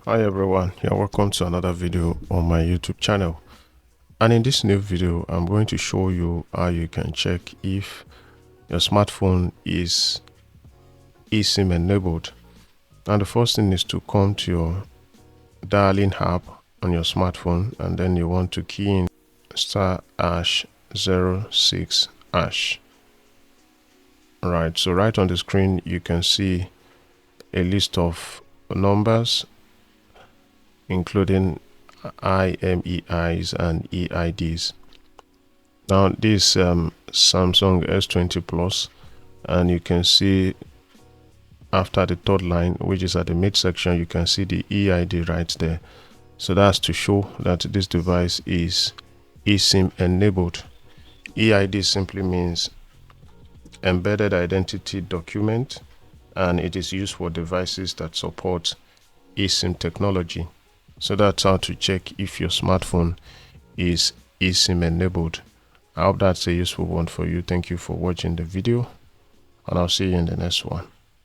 Hi everyone, you're welcome to another video on my YouTube channel. And in this new video, I'm going to show you how you can check if your smartphone is eSIM enabled. And the first thing is to come to your dialing app on your smartphone, and then you want to key in *#06#. Right, so right on the screen you can see a list of numbers including IMEIs and EIDs. Now this Samsung S20 Plus, and you can see after the third line, which is at the midsection, you can see the EID right there. So that's to show that this device is eSIM enabled. EID simply means embedded identity document, and it is used for devices that support eSIM technology. So that's how to check if your smartphone is eSIM enabled. I hope that's a useful one for you. Thank you for watching the video, and I'll see you in the next one.